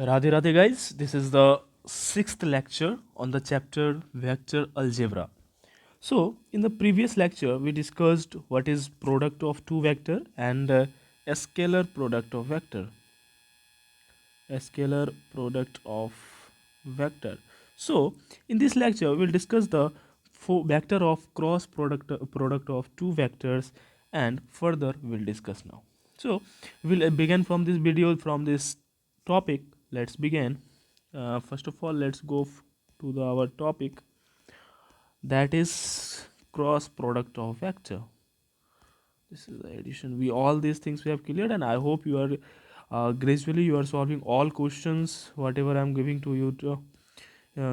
Radhe Radhe guys, this is the sixth lecture on the chapter vector algebra. So in the previous lecture we discussed what is product of two vector and a scalar product of vector. A scalar product of vector. So in this lecture we'll discuss the vector of cross product of two vectors, and further we'll discuss now. So we'll begin from this video, from this topic. Let's begin. First of all, let's go to our topic, that is cross product of vector. This is the addition. We all these things we have cleared, and I hope you are gradually you are solving all questions whatever I'm giving to you to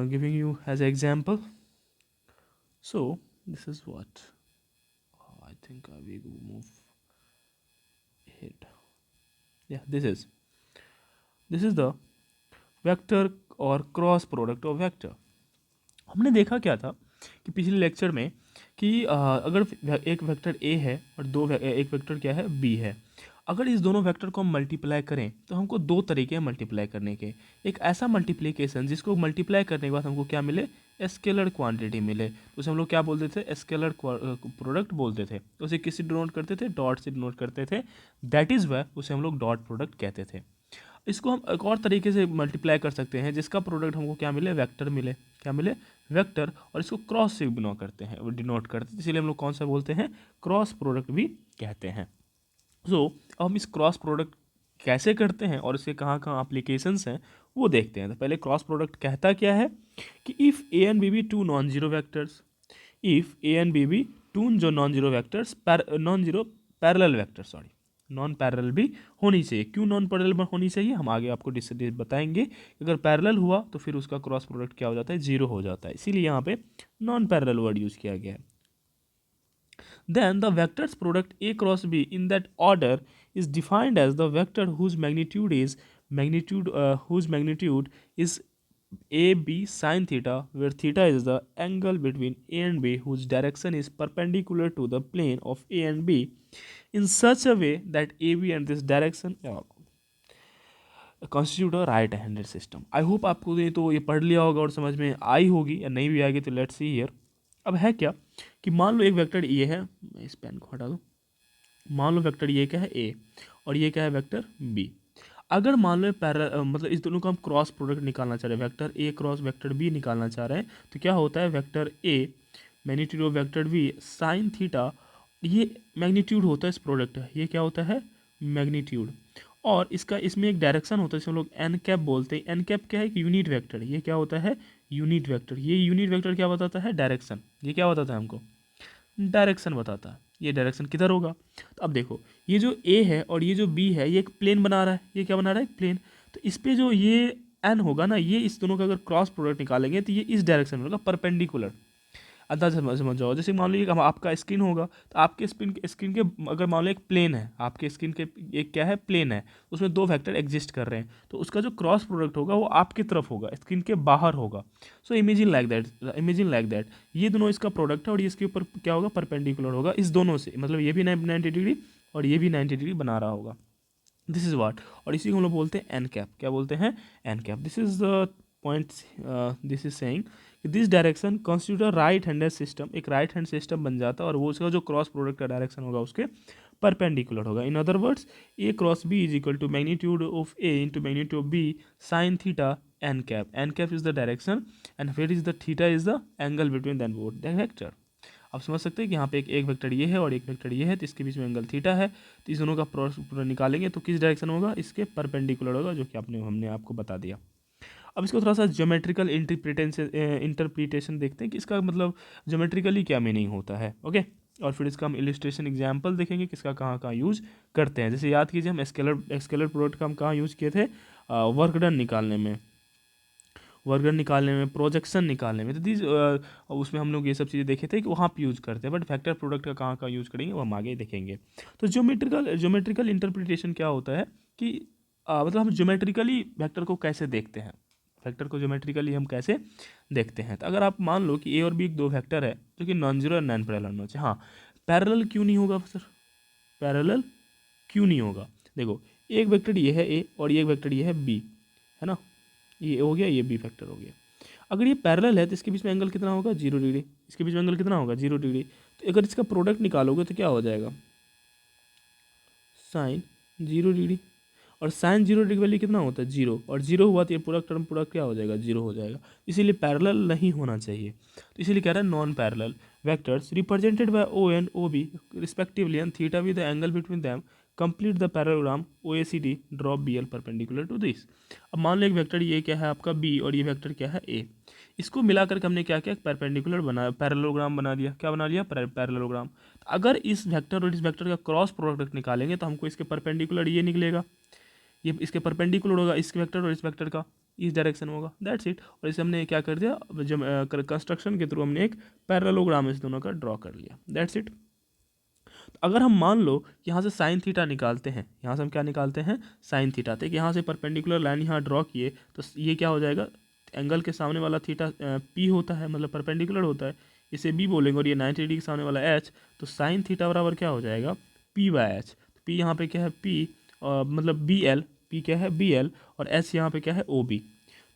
giving you as an example. So this is what I think we move ahead. Yeah, this is the vector और cross product of vector. हमने देखा क्या था कि पिछले lecture में कि अगर एक वेक्टर ए है और एक वेक्टर क्या है बी है, अगर इस दोनों वेक्टर को हम मल्टीप्लाई करें तो हमको दो तरीके हैं मल्टीप्लाई करने के. एक ऐसा मल्टीप्लिकेशन जिसको मल्टीप्लाई करने के बाद हमको क्या मिले, स्केलर क्वांटिटी मिले, तो उसे हम लोग क्या बोलते थे, स्केलर प्रोडक्ट बोलते थे. तो उसे किससे डिनोट करते थे, डॉट से डिनोट करते थे. दैट इज़ वाई उसे हम लोग डॉट प्रोडक्ट कहते थे. इसको हम एक और तरीके से मल्टीप्लाई कर सकते हैं जिसका प्रोडक्ट हमको क्या मिले, वेक्टर मिले. क्या मिले, वेक्टर. और इसको क्रॉस से डिनोट करते हैं, वो डिनोट करते हैं, इसीलिए हम लोग कौन सा बोलते हैं, क्रॉस प्रोडक्ट भी कहते हैं. सो अब हम इस क्रॉस प्रोडक्ट कैसे करते हैं और इसके कहाँ कहाँ एप्लीकेशंस हैं वो देखते हैं. तो पहले क्रॉस प्रोडक्ट कहता क्या है कि if A and B be two non zero vectors, if A and B be two जो non zero vectors, non zero parallel vector, sorry non parallel भी होनी चाहिए. क्यों नॉन पैरेलल होनी चाहिए हम आगे आपको बताएंगे. अगर पैरेलल हुआ तो फिर उसका क्रॉस प्रोडक्ट क्या हो जाता है, जीरो हो जाता है, इसीलिए यहाँ पे नॉन पैरेलल वर्ड यूज़ किया गया है. Then the vector's product A cross B in that order is defined as the vector whose magnitude is AB sine theta, where theta is the angle between A and B whose direction is perpendicular to the plane of A and B in such a way that AB and this direction constitute a right handed system. I hope आपको ये पढ़ लिया होगा और समझ में आई होगी, या नहीं भी आएगी तो लेट्स सी हियर. अब है क्या कि मान लो एक वेक्टर ये है, मैं इस पेन को हटा दूँ. मान लो वेक्टर ये क्या है ए और ये क्या है वेक्टर बी. अगर मान लो मतलब इस दोनों का हम क्रॉस प्रोडक्ट निकालना चाह रहे हैं, vector A cross vector B निकालना चाह रहे हैं, तो क्या होता है, vector A magnitude of vector B sine theta, ये मैग्नीट्यूड होता है इस प्रोडक्ट, ये क्या होता है, मैग्नीट्यूड. और इसका इसमें एक डायरेक्शन होता है जिसे हम लोग एन कैप बोलते हैं. एन कैप क्या है, एक यूनिट वेक्टर, ये क्या होता है, यूनिट वेक्टर. ये यूनिट वेक्टर क्या बताता है, डायरेक्शन. ये क्या बताता है हमको, डायरेक्शन बताता है. ये डायरेक्शन किधर होगा, तो अब देखो ये जो ए है और ये जो बी है ये एक प्लेन बना रहा है. ये क्या बना रहा है, एक प्लेन. तो इस पे जो ये एन होगा ना, ये इस दोनों का अगर क्रॉस प्रोडक्ट निकालेंगे तो ये इस डायरेक्शन में होगा, परपेंडिकुलर. अंदाज समझ जाओ. जैसे मान लीजिए आपका स्क्रीन होगा, तो आपके स्क्रीन के अगर मान लो एक प्लेन है, आपके स्क्रीन के एक क्या है, प्लेन है, उसमें दो वेक्टर एग्जिस्ट कर रहे हैं, तो उसका जो क्रॉस प्रोडक्ट होगा वो आपकी तरफ होगा, स्क्रीन के बाहर होगा. सो इमेजिन लाइक दैट ये दोनों इसका प्रोडक्ट है और इसके ऊपर क्या होगा, परपेंडिकुलर होगा इस दोनों से, मतलब ये भी 90 डिग्री और ये भी 90 डिग्री बना रहा होगा. This is what. और इसी को हम लोग बोलते हैं एन कैप. क्या बोलते हैं, N cap. This is the point. This is saying this direction constitute a right handed system. एक राइट हैंड सिस्टम बन जाता है और वो उसका जो क्रॉस प्रोडक्ट का डायरेक्शन होगा उसके परपेंडिकुलर होगा. In other words A cross B is equal to magnitude of A into magnitude of B sine theta N cap. N cap is the direction and where is the theta is the angle between than both the vector. आप समझ सकते हैं कि यहाँ पे एक vector ये है और एक वेक्टर ये है, तो इसके बीच में एंगल थीटा है, तो इस दोनों का प्रोडक्ट निकालेंगे तो किस डायरेक्शन होगा, इसके परपेंडिकुलर होगा, जो कि हमने आपको बता दिया. अब इसको थोड़ा सा ज्योमेट्रिकल इंटरप्रिटेशन देखते हैं कि इसका मतलब ज्योमेट्रिकली क्या मीनिंग होता है. ओके, और फिर इसका हम इलिस्ट्रेशन एग्जाम्पल देखेंगे किसका कहाँ कहाँ यूज करते हैं. जैसे याद कीजिए हम स्केलर प्रोडक्ट का हम कहाँ यूज़ किए थे, वर्क डन निकालने में, प्रोजेक्शन निकालने में. तो दीज उसमें हम लोग ये सब चीज़ें देखे थे कि वहाँ पे यूज़ करते हैं, बट वेक्टर प्रोडक्ट का कहाँ कहाँ यूज़ करेंगे वो हम आगे देखेंगे. तो ज्योमेट्रिकल इंटरप्रिटेशन क्या होता है कि मतलब हम ज्योमेट्रिकली वेक्टर को कैसे देखते हैं, वेक्टर को ज्योमेट्रिकली हम कैसे देखते हैं. तो अगर आप मान लो कि ए और बी एक दो वेक्टर है जो कि नॉन जीरो और नॉन पैरेलल होना चाहिए. हाँ, पैरेलल क्यों नहीं होगा सर, पैरेलल क्यों नहीं होगा, देखो एक वेक्टर ये है ए और एक वेक्टर ये है बी, है ना, ये हो गया, ये बी फैक्टर हो गया। अगर ये पैरेलल है तो इसके बीच में एंगल कितना होगा, 0 डिग्री, इसके बीच में एंगल कितना होगा, 0 डिग्री। तो अगर इसका प्रोडक्ट निकालोगे तो क्या हो जाएगा, साइन 0 डिग्री, और साइन 0 डिग्री वैल्यू कितना होता है, 0, और 0 हुआ तो ये पूरा टर्म पूरा क्या हो जाएगा, 0 हो जाएगा। इसीलिए पैरेलल नहीं होना चाहिए, तो इसीलिए कह रहा है non parallel vectors represented by O and O B respectively and theta with the angle between them complete the parallelogram O A C D drop B L perpendicular to this. अब मान लो एक वेक्टर ये क्या है आपका B, और ये vector क्या है ए, इसको मिलाकर के हमने क्या किया, परपेंडिकुलर बना, पैरेललोग्राम बना दिया। क्या बना लिया, पैरेललोग्राम। अगर इस वेक्टर और इस वेक्टर का क्रॉस प्रोडक्ट निकालेंगे तो हमको इसके परपेंडिकुलर ये निकलेगा, ये इसके परपेंडिकुलर होगा, इस वेक्टर और इस वेक्टर का इस डायरेक्शन होगा, दैट्स इट। और इसे हमने क्या कर दिया, जब कंस्ट्रक्शन के थ्रू हमने एक पैरेललोग्राम इस दोनों का ड्रॉ कर लिया, दैट्स इट। तो अगर हम मान लो यहाँ से साइन थीटा निकालते हैं, यहाँ से हम क्या निकालते हैं, साइन थीटा, तो यहाँ से परपेंडिकुलर लाइन यहाँ ड्रॉ किए तो ये क्या हो जाएगा, एंगल के सामने वाला थीटा पी होता है, मतलब परपेंडिकुलर होता है, इसे बी बोलेंगे, और ये 90 डिग्री के सामने वाला एच, तो साइन थीटा बराबर क्या हो जाएगा, पी बाय एच। पी यहाँ पे क्या है, पी, मतलब बी एल, पी क्या है, बी एल, और एच यहाँ पे क्या है, ओ बी।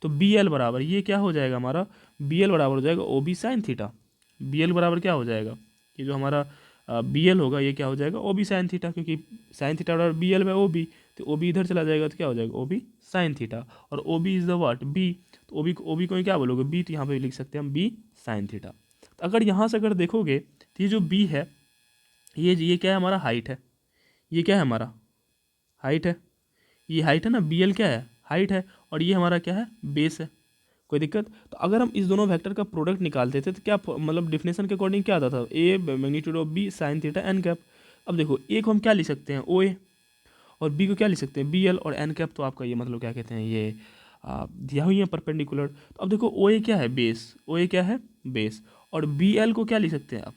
तो बी एल बराबर ये क्या हो जाएगा हमारा, बी एल बराबर हो जाएगा O B sine theta. B L बराबर क्या हो जाएगा, ये जो हमारा बी एल होगा ये क्या हो जाएगा, ओ बी साइन थीटा, क्योंकि साइन थीटा बराबर B L by O B, तो ओ बी इधर चला जाएगा तो क्या हो जाएगा, ओ बी साइन थीटा, और O B is the what, B, तो ओ बी को क्या बोलोगे, बी, तो यहाँ पे लिख सकते हैं हम बी साइन थीटा। तो अगर यहाँ से अगर देखोगे तो ये जो बी है, ये क्या है, हमारा हाइट है, ये क्या है, हमारा हाइट है, ये हाइट है ना, बी एल क्या है, हाइट है, और ये हमारा क्या है, बेस है। कोई दिक्कत, तो अगर हम इस दोनों वेक्टर का प्रोडक्ट निकालते थे तो क्या मतलब डिफिनेशन के अकॉर्डिंग क्या आता था, A magnitude of B sine theta N cap. अब देखो ए को हम क्या लिख सकते हैं, ओ ए, और बी को क्या लिख सकते हैं, बी एल, और एन कैप तो आपका ये मतलब क्या कहते हैं, ये दिया हुई है परपेंडिकुलर। तो अब देखो ओ ए क्या है, बेस, ओ ए क्या है, बेस, और बी एल को क्या लिख सकते हैं आप,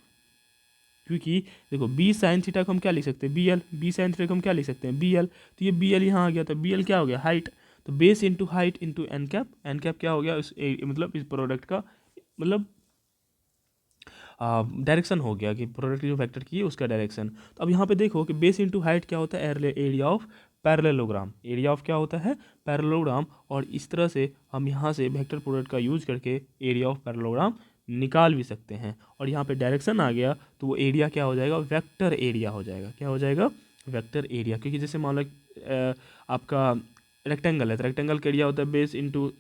क्योंकि देखो बी साइन थीटा को हम क्या लिख सकते हैं, B L, B sine theta को हम क्या लिख सकते हैं, बी एल, तो ये बी एल यहाँ आ गया, तो बी एल क्या हो गया, हाइट, तो base into height into N cap, N cap क्या हो गया मतलब इस प्रोडक्ट का मतलब डायरेक्शन हो गया, कि प्रोडक्ट जो वेक्टर की है उसका डायरेक्शन। तो अब यहाँ पे देखो कि बेस इंटू हाइट क्या होता है, area of parallelogram, area of क्या होता है, पैरेललोग्राम। और इस तरह से हम यहाँ से वेक्टर प्रोडक्ट का यूज करके एरिया ऑफ पैरेललोग्राम निकाल भी सकते हैं। और यहाँ पे डायरेक्शन आ गया तो वो एरिया क्या हो जाएगा, वेक्टर एरिया हो जाएगा, क्या हो जाएगा, वेक्टर एरिया। क्योंकि जैसे मान लो आपका रेक्टेंगल है, तो रेक्टेंगल का एरिया होता है base into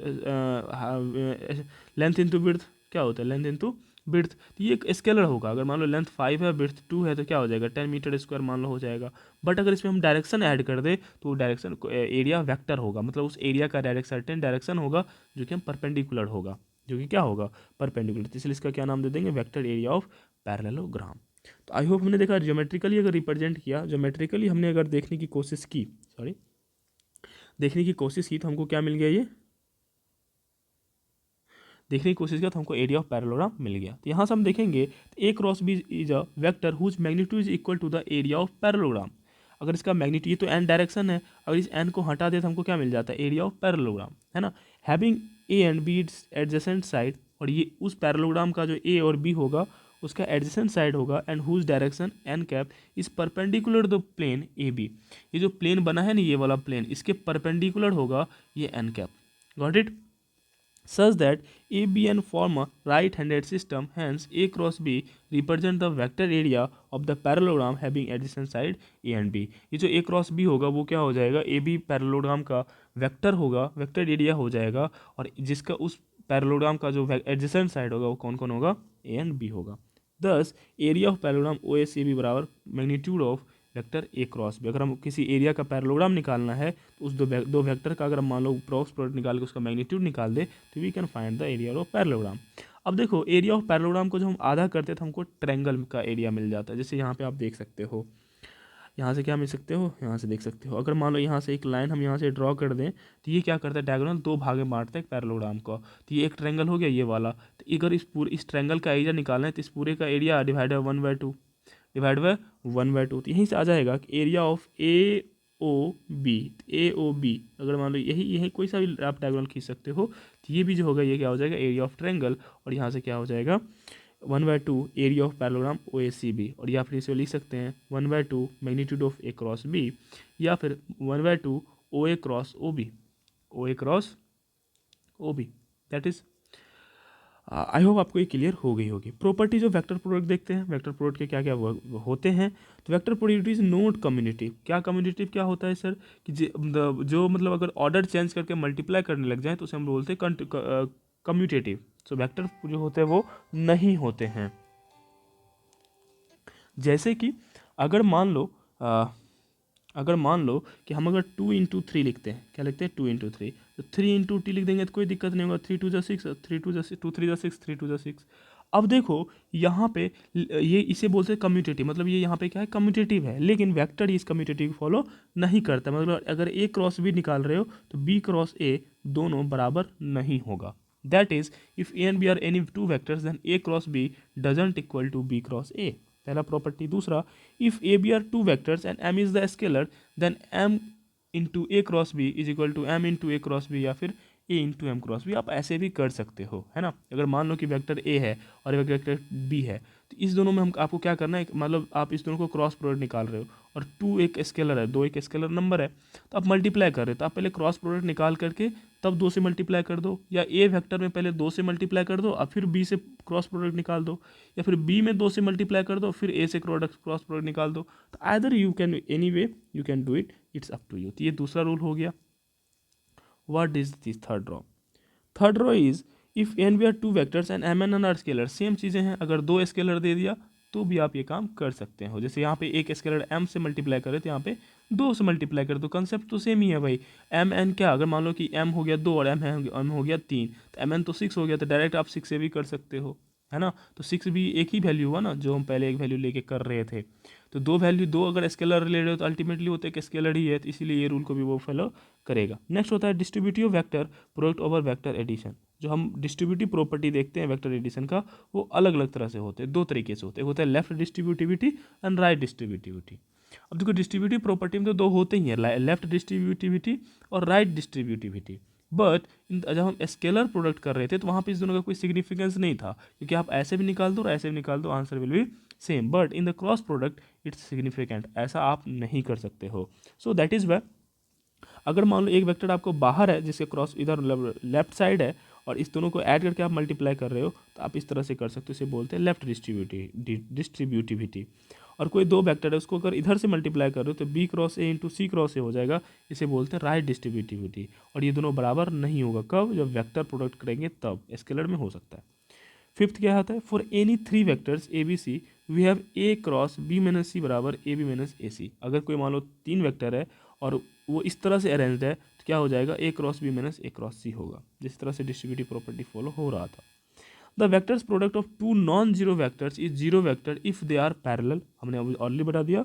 length into width, क्या होता है, लेंथ इंटू विड्थ। तो ये एक स्केलर होगा, अगर मान लो लेंथ 5 है, विड्थ 2 है, तो क्या हो जाएगा, 10 मीटर स्क्वायर मान लो हो जाएगा। बट अगर इसमें हम डायरेक्शन ऐड कर दे तो डायरेक्शन एरिया वेक्टर होगा, मतलब उस एरिया का डायरेक्ट सर्टेन डायरेक्शन होगा जो कि हम परपेंडिकुलर होगा, जो कि क्या होगा, परपेंडिकुलर। तो इसलिए इसका क्या नाम दे देंगे, वेक्टर एरिया ऑफ पैरेललोग्राम। तो आई होप हमने देखा ज्योमेट्रिकली अगर रिप्रेजेंट किया, ज्योमेट्रिकली हमने अगर देखने की कोशिश की, सॉरी देखने की कोशिश की, तो हमको क्या मिल गया, ये देखने की कोशिश किया तो हमको एरिया ऑफ पैरेललोग्राम मिल गया। तो यहाँ से हम देखेंगे A cross B is a vector whose magnitude is equal to the area of parallelogram. अगर इसका मैग्नीट्यूड, ये तो एन डायरेक्शन है, अगर इस एन को हटा दे तो हमको क्या मिल जाता है, एरिया ऑफ पैरेललोग्राम, है ना। Having A and B its adjacent side, और ये उस पैरेललोग्राम का जो ए और बी होगा उसका एडजेसेंट साइड होगा, and whose direction N cap is perpendicular the plane A B. ये जो प्लेन बना है ना, ये वाला प्लेन, इसके परपेंडिकुलर होगा ये N cap, got it, such that ABN form a right-handed system. Hence, A cross B represent the vector area of the parallelogram having adjacent side A and B. ये जो A cross B होगा वो क्या हो जाएगा, AB parallelogram का vector होगा, vector area हो जाएगा, और जिसका उस पैरेललोग्राम का जो एडजेसेंट साइड होगा वो कौन कौन होगा, A एंड B होगा। Thus, area of parallelogram OACB बराबर magnitude of vector A cross B. अगर हम किसी एरिया का पैरेललोग्राम निकालना है तो उस दो वेक्टर का अगर हम मान लो क्रॉस प्रोडक्ट निकाल के उसका मैग्नीट्यूड निकाल दे तो we can find the area of parallelogram. अब देखो एरिया ऑफ पैरेललोग्राम को जब हम आधा करते हैं तो हमको ट्रायंगल का एरिया मिल जाता है। जैसे यहाँ पे आप देख सकते हो, यहाँ से क्या मिल सकते हो, यहाँ से देख सकते हो, अगर मान लो यहाँ से एक लाइन हम यहाँ से ड्रॉ कर दें तो ये क्या करता है, डायगोनल दो भाग में बांटता है एक पैरेललोग्राम को। तो ये एक ट्रायंगल हो गया ये वाला, तो अगर इस ट्रायंगल का एरिया निकालना है तो इस पूरे का area divide by 1/2, divide by 1/2। तो यहीं से आ जाएगा कि area of A O B, A O B अगर मान लो यही यही कोई सा भी आप डायगोनल खींच सकते हो, तो ये भी जो होगा ये क्या हो जाएगा, एरिया ऑफ ट्रायंगल, और यहाँ से क्या हो जाएगा 1/2 area of parallelogram O A C B. और या फिर इसे लिख सकते हैं 1/2 magnitude of A cross B, या फिर 1/2 O A cross O B. O A cross O B. That is, I hope आपको ये क्लियर हो गई होगी। प्रॉपर्टीज ऑफ वेक्टर प्रोडक्ट देखते हैं, वेक्टर प्रोडक्ट के क्या क्या होते हैं। तो वेक्टर प्रोडक्ट इज नोट कम्युनिटिव। क्या कम्युनिटिव क्या होता है सर, कि जो मतलब अगर ऑर्डर चेंज करके मल्टीप्लाई करने लग जाए तो उसे हम बोलते हैं कम्यूटेटिव। सो वेक्टर जो होते हैं वो नहीं होते हैं। जैसे कि अगर मान लो अगर मान लो कि हम अगर 2 × 3 लिखते हैं, क्या लिखते हैं 2 × 3, तो 3 × t लिख देंगे तो कोई दिक्कत नहीं होगा। 3 2 ज़ा 6, 3 2 ज़ा 6, 2 3 ज़ा 6, 3 2 ज़ा 6। अब देखो यहाँ पे ये इसे बोलते हैं कम्यूटेटिव, मतलब ये यहाँ पे क्या है कम्यूटेटिव है, लेकिन वेक्टर इस कम्यूटेटिव को फॉलो नहीं करता। मतलब अगर ए क्रॉस बी निकाल रहे हो तो बी क्रॉस ए दोनों बराबर नहीं होगा। That is if A and B are any two vectors then A cross B doesn't equal to B cross A, पहला प्रॉपर्टी। दूसरा, if A B are two vectors and M is the scalar then M into A cross B is equal to M into A cross B, या फिर A into M cross B. आप ऐसे भी कर सकते हो, है ना। अगर मान लो कि वेक्टर ए है और वेक्टर बी है, तो इस दोनों में हम आपको क्या करना है, मतलब आप इस दोनों को क्रॉस प्रोडक्ट निकाल रहे हो और 2 एक स्केलर है, 2 एक स्केलर नंबर है, तो आप मल्टीप्लाई कर रहे हो, तो आप पहले क्रॉस प्रोडक्ट निकाल करके तब 2 से मल्टीप्लाई कर दो, या ए वेक्टर में पहले 2 से मल्टीप्लाई कर दो और फिर बी से क्रॉस प्रोडक्ट निकाल दो, या फिर बी में 2 से मल्टीप्लाई कर दो फिर ए से क्रॉस प्रोडक्ट निकाल दो। तो either you can any way you can do it, it's up to you. तो ये दूसरा रूल हो गया। What is this third row? Third row is if N B are two vectors and M N are scalar. Same चीज़ें हैं, अगर 2 scalar दे दिया तो भी आप ये काम कर सकते हो। जैसे यहाँ पे एक स्केलर एम से मल्टीप्लाई करे तो यहाँ पे 2 से मल्टीप्लाई करे, तो कंसेप्ट तो सेम ही है भाई। एम एन क्या, अगर मान लो कि एम हो गया 2 और एम हो गया 3, तो एम एन तो 6 हो गया, तो डायरेक्ट आप 6 से भी कर सकते हो, है ना। तो 6 भी एक ही वैल्यू हुआ ना, जो हम पहले एक वैल्यू लेके कर रहे थे। तो 2 वैल्यू, 2 अगर स्केलर रिलेटेड हो तो अल्टीमेटली होता है कि स्केलर ही है, तो इसीलिए ये रूल को भी वो फॉलो करेगा। नेक्स्ट होता है distributive vector product over vector addition. जो हम डिस्ट्रीब्यूटिव प्रॉपर्टी देखते हैं वेक्टर एडिशन का, वो अलग अलग तरह से होते हैं, 2 तरीके से होते हैं। होता है left distributivity and right distributivity. अब देखो डिस्ट्रीब्यूटिव प्रॉपर्टी में तो 2 होते ही हैं, लेफ्ट डिस्ट्रीब्यूटिविटी और राइट डिस्ट्रीब्यूटिविटी। बट जब हम स्केलर प्रोडक्ट कर रहे थे तो वहाँ पे इस दोनों का कोई सिग्निफिकेंस नहीं था, क्योंकि आप ऐसे भी निकाल दो और ऐसे भी निकाल दो, answer will be same. But in the cross product it's significant, ऐसा आप नहीं कर सकते हो। सो दैट इज वाई अगर मान लो एक वेक्टर आपको बाहर है जिसके क्रॉस इधर लेफ्ट साइड है, और इस दोनों को ऐड करके आप मल्टीप्लाई कर रहे हो, तो आप इस तरह से कर सकते हो, इसे बोलते हैं लेफ्ट डिस्ट्रीब्यूटिविटी। और कोई 2 वेक्टर है उसको अगर इधर से मल्टीप्लाई कर रहे हो तो B cross A into C cross A हो जाएगा, इसे बोलते हैं राइट डिस्ट्रीब्यूटिविटी। और ये दोनों बराबर नहीं होगा, कब, जब वेक्टर प्रोडक्ट करेंगे तब, स्केलर में हो सकता है। फिफ्थ क्या आता है, for any 3 vectors A B C we have A cross B minus C बराबर ए बी माइनस ए सी। अगर कोई मान लो 3 वेक्टर है और वो इस तरह से अरेंज्ड है तो क्या हो जाएगा, A cross B minus A cross सी होगा, जिस तरह से डिस्ट्रीब्यूटिव प्रॉपर्टी फॉलो हो रहा था। The vectors product of 2 non zero vectors is zero vector if they are parallel. हमने अभी ऑलरेडी बता दिया,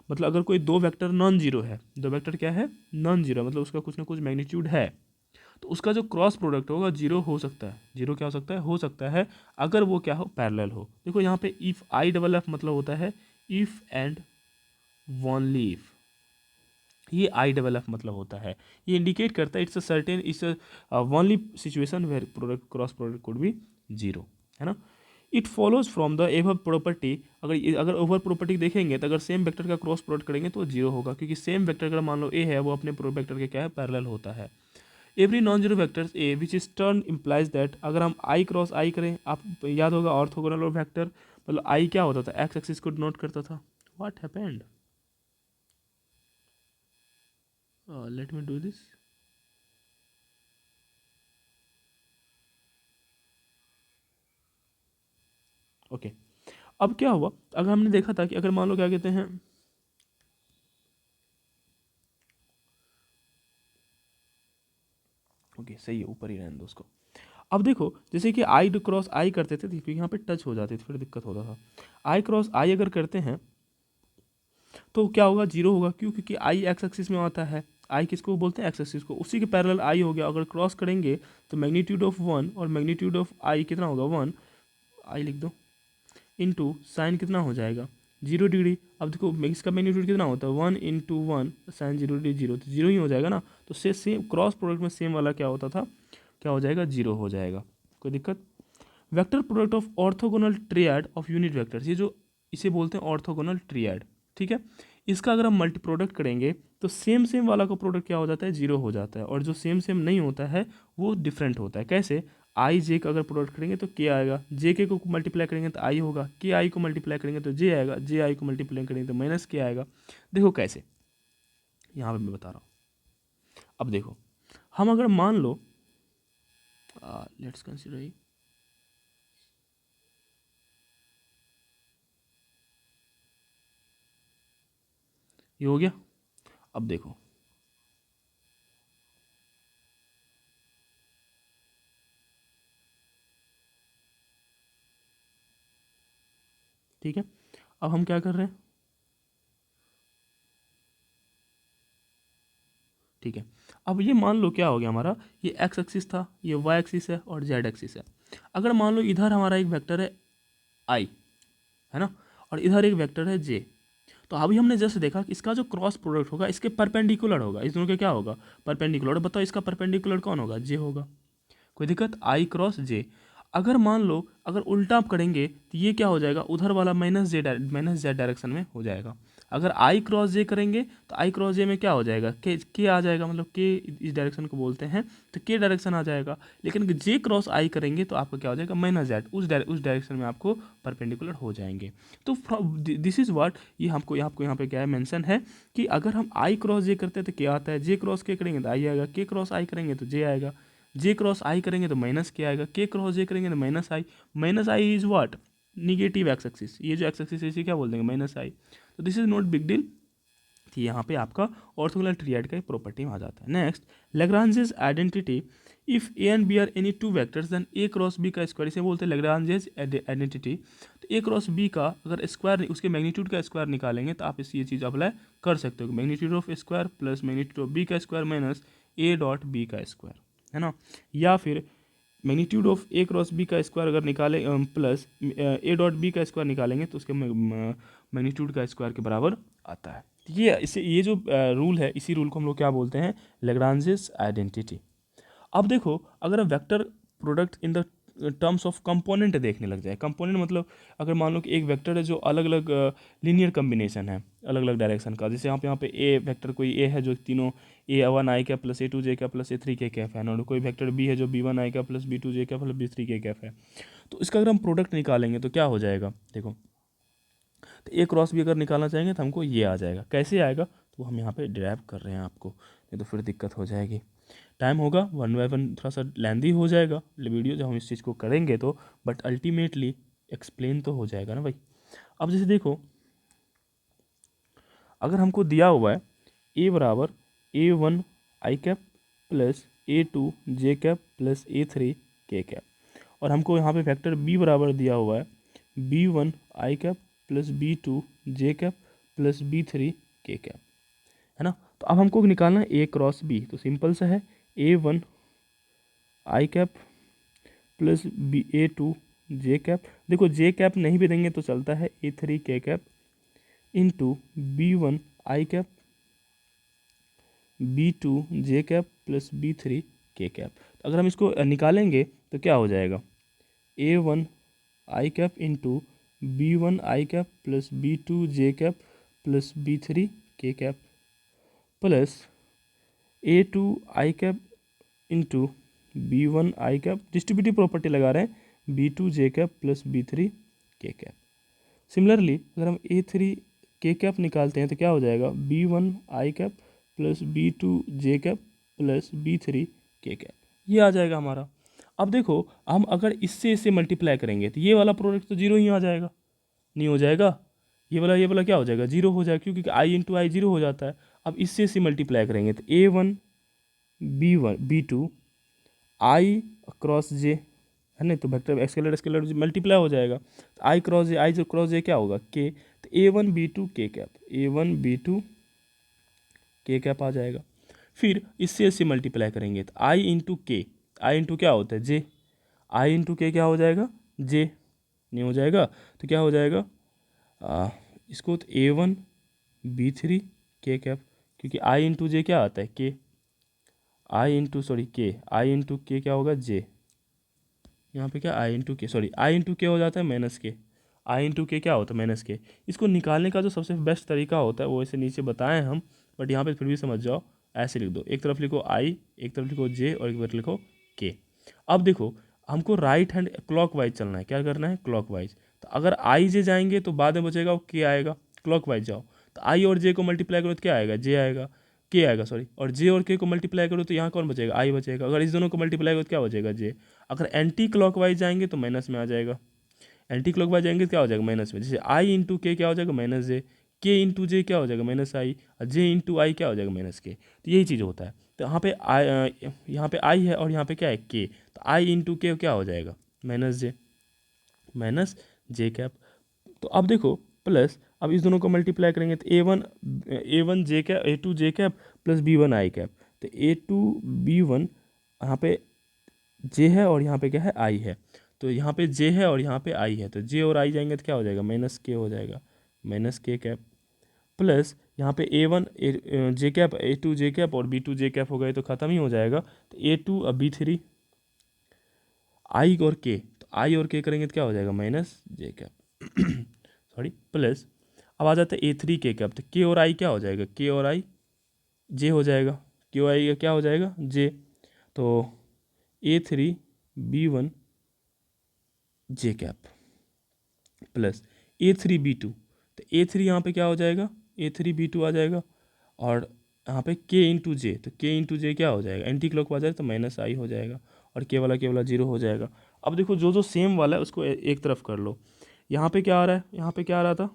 मतलब अगर कोई 2 वेक्टर नॉन जीरो है, 2 वेक्टर क्या है, नॉन जीरो, मतलब उसका कुछ ना कुछ मैग्नीट्यूड है, तो उसका जो क्रॉस प्रोडक्ट होगा जीरो हो सकता है। जीरो क्या हो सकता है अगर वो क्या हो, पैरेलल हो। देखो यहाँ पे इफ आई डबल एफ मतलब होता है इफ एंड ओनली इफ, ये आई डबल एफ मतलब होता है, ये इंडिकेट करता है it's a certain it's only situation where product cross product could be zero, है ना। It follows from the ever property, अगर ओवर प्रॉपर्टी देखेंगे तो अगर सेम वेक्टर का क्रॉस प्रोडक्ट करेंगे तो जीरो होगा, क्योंकि सेम वेक्टर अगर मान लो ए है वो अपने वेक्टर के क्या है, पैरेलल होता है। Every non zero vectors A which is turn implies that, अगर हम आई क्रॉस आई करें, आप याद होगा ऑर्थोगोनल और वेक्टर, मतलब आई क्या होता था, एक्स एक्सिस को डिनोट करता था। What happened, let me do this. Okay, अब क्या हुआ, अगर हमने देखा था कि अगर मान लो क्या कहते हैं, ओके सही है, ऊपर ही रहने दो उसको। अब देखो जैसे कि आई क्रॉस आई करते थे तो यहाँ पे टच हो जाती थी, फिर दिक्कत होता था। आई क्रॉस आई अगर करते हैं तो क्या होगा, जीरो होगा, क्यों, क्योंकि आई एक्स एक्सिस में आता है। आई किसको बोलते हैं, एक्स एक्सिस को, उसी के पैरेलल आई हो गया। अगर क्रॉस करेंगे तो मैग्नीट्यूड ऑफ 1 और मैग्नीट्यूड ऑफ आई कितना होगा, 1, आई लिख दो, इंटू साइन कितना हो जाएगा, 0 डिग्री। अब देखो इसका मैग्नीट्यूड कितना होता है, 1 × 1 साइन 0 डिग्री 0, तो जीरो ही हो जाएगा ना। तो से सेम क्रॉस प्रोडक्ट में सेम वाला क्या होता था, क्या हो जाएगा, जीरो हो जाएगा, कोई दिक्कत। Vector product of orthogonal triad of unit vectors, ये जो इसे बोलते हैं ऑर्थोगोनल ट्रियाड, ठीक है। इसका अगर हम मल्टी प्रोडक्ट करेंगे तो सेम सेम वाला का प्रोडक्ट क्या हो जाता है, जीरो हो जाता है, और जो सेम सेम नहीं होता है वो डिफरेंट होता है। कैसे, आई जे का अगर प्रोडक्ट करेंगे तो के आएगा, जे के को मल्टीप्लाई करेंगे तो आई होगा, के आई को मल्टीप्लाई करेंगे तो जे आएगा, जे आई को मल्टीप्लाई करेंगे तो माइनस के आएगा। देखो कैसे, यहाँ पे मैं बता रहा हूँ। अब देखो, हम अगर मान लो लेट्स कंसीडर ये हो गया। अब देखो, ठीक है, अब हम क्या कर रहे हैं, ठीक है, अब ये मान लो क्या हो गया हमारा, ये एक्स एक्सिस था, ये वाई एक्सिस है और जेड एक्सिस है। अगर मान लो इधर हमारा एक वेक्टर है आई, है ना, और इधर एक वेक्टर है जे, तो अभी हमने जस्ट देखा कि इसका जो क्रॉस प्रोडक्ट होगा इसके परपेंडिकुलर होगा, इस दोनों के क्या होगा, परपेंडिकुलर। बताओ इसका परपेंडिकुलर कौन होगा, जे होगा। कोई दिक्कत, आई क्रॉस जे। अगर मान लो अगर उल्टा आप करेंगे तो ये क्या हो जाएगा, उधर वाला माइनस जेड डायरेक्शन में हो जाएगा। अगर आई क्रॉस जे करेंगे तो आई क्रॉस जे में क्या हो जाएगा, के आ जाएगा, मतलब के इस डायरेक्शन को बोलते हैं, तो के डायरेक्शन आ जाएगा। लेकिन जे क्रॉस आई करेंगे तो आपका क्या हो जाएगा, माइनस जेड, उस डायरेक्शन में आपको परपेंडिकुलर हो जाएंगे। तो दिस इज व्हाट, ये हमको यहाँ पे क्या है मेंशन है कि अगर हम आई क्रॉस जे करते हैं तो क्या आता है, जे क्रॉस के करेंगे तो आई आएगा, के क्रॉस आई करेंगे तो जे आएगा, जे क्रॉस आई करेंगे तो माइनस के आएगा, के क्रॉस जे करेंगे तो minus I. Minus I is what, negative x axis, ये जो एक्स एक्सिस है इसे क्या बोल देंगे, माइनस आई। तो this is not big deal. तो यहाँ पे आपका ऑर्थोगोनल ट्रिएड का एक प्रॉपर्टी में आ जाता है। Next, Lagrange's identity, if A and B are any two vectors then A cross B का स्क्वायर, इसे बोलते हैं लैग्रांजेस आइडेंटिटी। तो ए क्रॉस बी का अगर स्क्वायर, उसके मैग्नीट्यूड का स्क्वायर निकालेंगे तो आप इस ये चीज़ अप्लाई कर सकते हो, magnitude of square plus magnitude of B का square minus A dot B का स्क्वायर, है ना। या फिर magnitude of A cross B का स्क्वायर अगर निकाले प्लस ए डॉट बी का स्क्वायर निकालेंगे तो उसके मैग्नीट्यूड का स्क्वायर के बराबर आता है। ये जो रूल है, इसी रूल को हम लोग क्या बोलते हैं, लैग्रांजेस आइडेंटिटी। अब देखो, अगर हम vector product in the terms of component देखने लग जाए, कंपोनेंट मतलब अगर मान लो कि एक वेक्टर है जो अलग अलग लीनियर कम्बिनेशन है अलग अलग डायरेक्शन का, जैसे यहाँ पे ए वेक्टर कोई ए है जो तीनों A one I cap plus A two J cap plus A three k cap है, और कोई वेक्टर बी है जो बी वन आई कैप प्लस बी टू जे cap plus B three k cap है। तो इसका अगर हम प्रोडक्ट निकालेंगे तो क्या हो जाएगा, देखो, तो ए क्रॉस भी अगर निकालना चाहेंगे तो हमको ये आ जाएगा। कैसे आएगा, तो हम यहाँ पे ड्राइव कर रहे हैं आपको, नहीं तो फिर दिक्कत हो जाएगी, टाइम होगा वन बाय वन, थोड़ा सा लेंदी हो जाएगा वीडियो जब हम इस चीज़ को करेंगे तो, बट अल्टीमेटली एक्सप्लेन तो हो जाएगा ना भाई। अब जैसे देखो, अगर हमको दिया हुआ है ए बराबर A one I cap plus A two J cap plus A three के कैप, और हमको यहाँ पे फैक्टर बी बराबर दिया हुआ है बी वन आई कैप प्लस बी टू जे कैप प्लस बी थ्री के कैप, है ना। तो अब हमको निकालना है ए क्रॉस बी, तो सिंपल सा है, A one I cap plus B A two J cap, देखो जे कैप नहीं भी देंगे तो चलता है, ए थ्री के कैप इंटू बी वन आई कैप बी टू जे कैप प्लस बी थ्री के कैप। तो अगर हम इसको निकालेंगे तो क्या हो जाएगा, A one I cap into B one I cap plus B two J cap plus B three के cap plus A two i cap into B one I cap, distributive property लगा रहे हैं, बी टू जे cap plus B three के cap. Similarly अगर हम ए three के cap निकालते हैं तो क्या हो जाएगा, बी वन आई कैप प्लस बी टू जे कैप प्लस बी थ्री के कैप, ये आ जाएगा हमारा। अब देखो, हम अगर इससे इसे मल्टीप्लाई करेंगे तो ये वाला प्रोडक्ट तो जीरो ही आ जाएगा, नहीं हो जाएगा, ये वाला क्या हो जाएगा, जीरो हो जाएगा, क्योंकि आई इंटू आई जीरो हो जाता है। अब इससे इसे मल्टीप्लाई करेंगे तो A one B two i cross j, है ना, तो वेक्टर स्केलर स्केलर मल्टीप्लाई हो जाएगा, तो आई क्रॉस जे, आई जो क्रॉस जे क्या होगा, के, तो A one B two K cap, A one B two K cap आ जाएगा। फिर इससे इससे मल्टीप्लाई करेंगे तो आई इंटू के, आई इंटू क्या होता है, जे, आई इंटू के क्या हो जाएगा, जे, नहीं हो जाएगा, तो क्या हो जाएगा, इसको तो ए वन बी थ्री के कैप, क्योंकि आई इंटू जे क्या आता है, के, आई इंटू सॉरी के, आई इंटू के क्या होगा, जे, यहाँ पे क्या आई इंटू के, सॉरी आई इंटू के हो जाता है माइनस के, आई इंटू के क्या होता है माइनस के। इसको निकालने का जो सबसे बेस्ट तरीका होता है वो ऐसे नीचे बताएं हम, बट यहाँ पे फिर भी समझ जाओ, ऐसे लिख दो, एक तरफ लिखो आई, एक तरफ लिखो जे और एक तरफ लिखो के। अब देखो हमको राइट हैंड क्लॉकवाइज चलना है, क्या करना है, क्लॉकवाइज। तो अगर आई जे जाएंगे तो बाद में बचेगा वो के आएगा, क्लॉकवाइज जाओ तो आई और जे को मल्टीप्लाई करो तो क्या आएगा, जे आएगा, के आएगा सॉरी, और जे और के को मल्टीप्लाई करो तो यहाँ कौन बचेगा, आई बचेगा। अगर इस दोनों को मल्टीप्लाई करो तो क्या बचेगा, जे। अगर एंटी क्लॉकवाइज जाएंगे तो माइनस में आ जाएगा, एंटी क्लॉकवाइज जाएंगे तो क्या हो जाएगा, माइनस में। जैसे आई इंटू के क्या हो जाएगा, माइनस जे, के इंटू जे क्या हो जाएगा, माइनस आई, और जे इंटू आई क्या हो जाएगा, माइनस के। तो यही चीज़ होता है। तो यहाँ पे आई है और यहाँ पे क्या है, के, तो आई इंटू के क्या हो जाएगा, माइनस जे, माइनस जे कैप। तो अब देखो प्लस, अब इस दोनों को मल्टीप्लाई करेंगे तो A one j cap, A two J cap plus B one I cap. तो ए टू बी वन, यहाँ पे जे है और यहाँ पे क्या है, आई है। तो यहाँ पे जे है और यहाँ पे आई है, तो जे और आई जाएंगे तो क्या हो जाएगा, माइनस के हो जाएगा, माइनस के कैप। प्लस यहाँ पे A one j cap, A two J cap और बी टू जे कैप हो गए तो ख़त्म ही हो जाएगा। तो ए टू अब बी थ्री, आई और के, तो आई और के करेंगे तो क्या हो जाएगा, माइनस जे कैप सॉरी, प्लस अब आ जाता है ए थ्री के कैप। तो के और आई क्या हो जाएगा, के और आई जे हो जाएगा, के और आई क्या हो जाएगा, जे। तो A three B one j cap plus A three B two, तो ए थ्री यहाँ पे क्या हो जाएगा, ए थ्री बी टू आ जाएगा, और यहाँ पे के इंटू जे, तो के इंटू जे क्या हो जाएगा, एंटी क्लॉक आ जाएगा तो माइनस आई हो जाएगा, और के वाला जीरो हो जाएगा। अब देखो जो जो सेम वाला है उसको एक तरफ कर लो। यहाँ पे क्या आ रहा है, यहाँ पे क्या आ रहा था,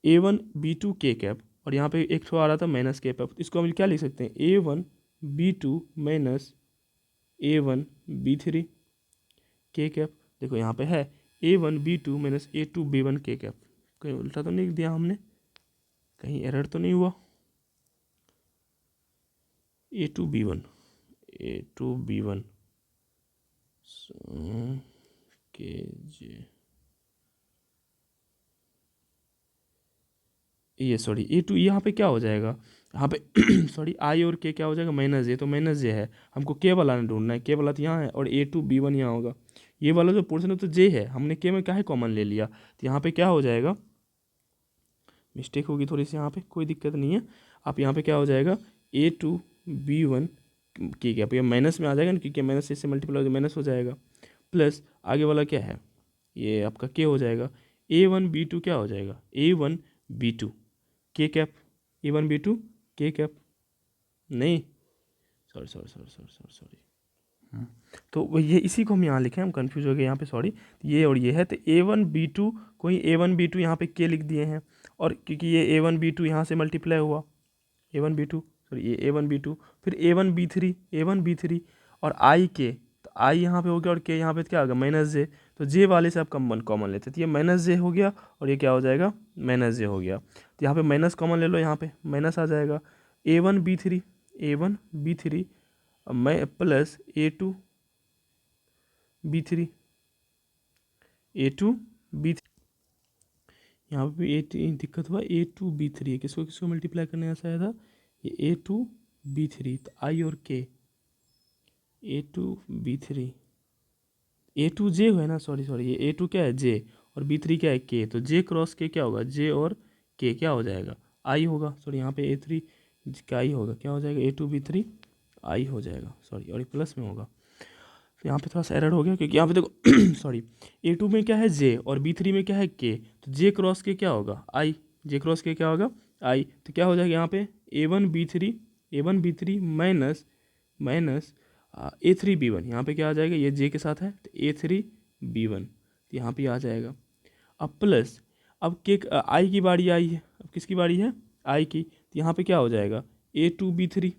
ए one B two K cap, और यहाँ पे एक ठो आ रहा था माइनस के कैप। इसको हम क्या लिख सकते हैं, A one B two minus A one B three के कैप। देखो यहाँ पे है A one B two minus A two B one k cap. कहीं उल्टा तो नहीं लिख दिया हमने, कहीं एरर तो नहीं हुआ, A two B one, A two B one k j, ये सॉरी ए टू, यहाँ पे क्या हो जाएगा, यहाँ पे सॉरी आई और के क्या हो जाएगा, माइनस जे, तो माइनस जे है, हमको के वाला ढूंढना है, के वाला तो यहाँ है, और ए टू बी वन यहाँ होगा। ये वाला जो पोर्शन है तो जे है, हमने के में क्या है कॉमन ले लिया, तो यहाँ पे क्या हो जाएगा, मिस्टेक होगी थोड़ी सी यहाँ पे, कोई दिक्कत नहीं है। आप यहाँ पे क्या हो जाएगा, ए टू बी वन की क्या, ये माइनस में आ जाएगा ना, क्योंकि माइनस से इससे मल्टीप्लाई हो माइनस हो जाएगा, प्लस आगे वाला क्या है, ये आपका के हो जाएगा, ए वन बी टू क्या हो जाएगा, A one B two K cap, A one B two K cap, नहीं sorry sorry sorry sorry sorry sorry, तो ये इसी को हम यहाँ लिखे, हम कंफ्यूज हो गए यहाँ पे, सॉरी। ये और ये है, तो ए वन बी टू कोई ए वन बी टू यहाँ पे के लिख दिए हैं, और क्योंकि ये ए वन बी टू यहाँ से मल्टीप्लाई हुआ, ए वन बी टू सॉरी, ये ए वन बी टू, फिर ए one B three, A one B three, और आई के, तो आई यहाँ पे हो गया और के यहाँ पे क्या होगा, माइनस जे। तो जे वाले से आप कॉमन कॉमन लेते, तो ये माइनस जे हो गया और ये क्या हो जाएगा, माइनस जे हो गया। तो यहाँ पे माइनस कॉमन ले लो, यहाँ पे माइनस आ जाएगा, A one B three, A one B three plus A two B three, A two B three, यहाँ पे भी दिक्कत हुआ, ए टू बी थ्री है, किसको किसको मल्टीप्लाई करने ऐसा आया था, ये ए टू बी थ्री, तो आई और k, A two B three, A two j है ना, सॉरी सॉरी, ये ए टू क्या है, जे, और बी थ्री क्या है, के, तो जे क्रॉस के क्या होगा, जे और के क्या हो जाएगा, आई होगा, सॉरी यहाँ पे ए थ्री का आई होगा, क्या हो जाएगा, ए टू बी थ्री आई हो जाएगा, सॉरी, और ये प्लस में होगा। तो यहाँ पे थोड़ा सा एरर हो गया, क्योंकि यहाँ पे देखो सॉरी, ए टू में क्या है, जे, और बी थ्री में क्या है, के, तो जे क्रॉस के क्या होगा, आई, जे क्रॉस के क्या होगा, आई, तो क्या हो जाएगा यहाँ पे, A one B three, A one B three minus minus A three B one, यहाँ पे क्या आ जाएगा, ये जे के साथ है तो ए थ्री बी वन, तो यहाँ पे आ जाएगा। अब प्लस, अब के आई की बारी आई है, अब किसकी बारी है, आई की, तो यहाँ पे क्या हो जाएगा, A two B three,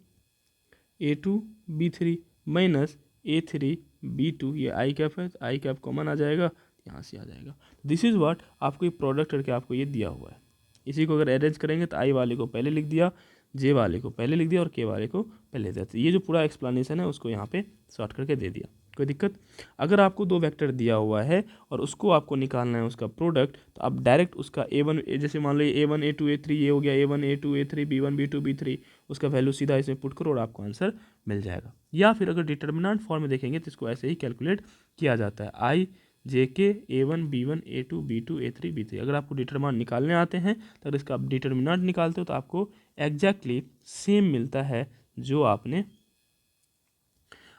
A two B three minus A three B two, ये आई कैप है, आई कैप कॉमन आ जाएगा, यहाँ से आ जाएगा। दिस इज़ व्हाट आपको ये प्रोडक्ट करके आपको ये दिया हुआ है। इसी को अगर अरेंज करेंगे तो आई वाले को पहले लिख दिया, जे वाले को पहले लिख दिया और के वाले को पहले दे दिया। ये जो पूरा एक्सप्लेनेशन है उसको यहाँ पे शॉर्ट करके दे दिया, कोई दिक्कत। अगर आपको दो वेक्टर दिया हुआ है और उसको आपको निकालना है उसका प्रोडक्ट, तो आप डायरेक्ट उसका ए वन, जैसे मान लो A one A two A three, ये हो गया A one A two A three, B one B two B three, उसका वैल्यू सीधा इसमें पुट करो और आपको आंसर मिल जाएगा। या फिर अगर डिटर्मिनेंट फॉर्म में देखेंगे तो इसको ऐसे ही कैलकुलेट किया जाता है, आई जे के A1 B1 A2 B2 A3 B3। अगर आपको डिटरमिनेंट निकालने आते हैं तो अगर इसका आप डिटरमिनेंट निकालते हो तो आपको एग्जैक्टली सेम मिलता है जो आपने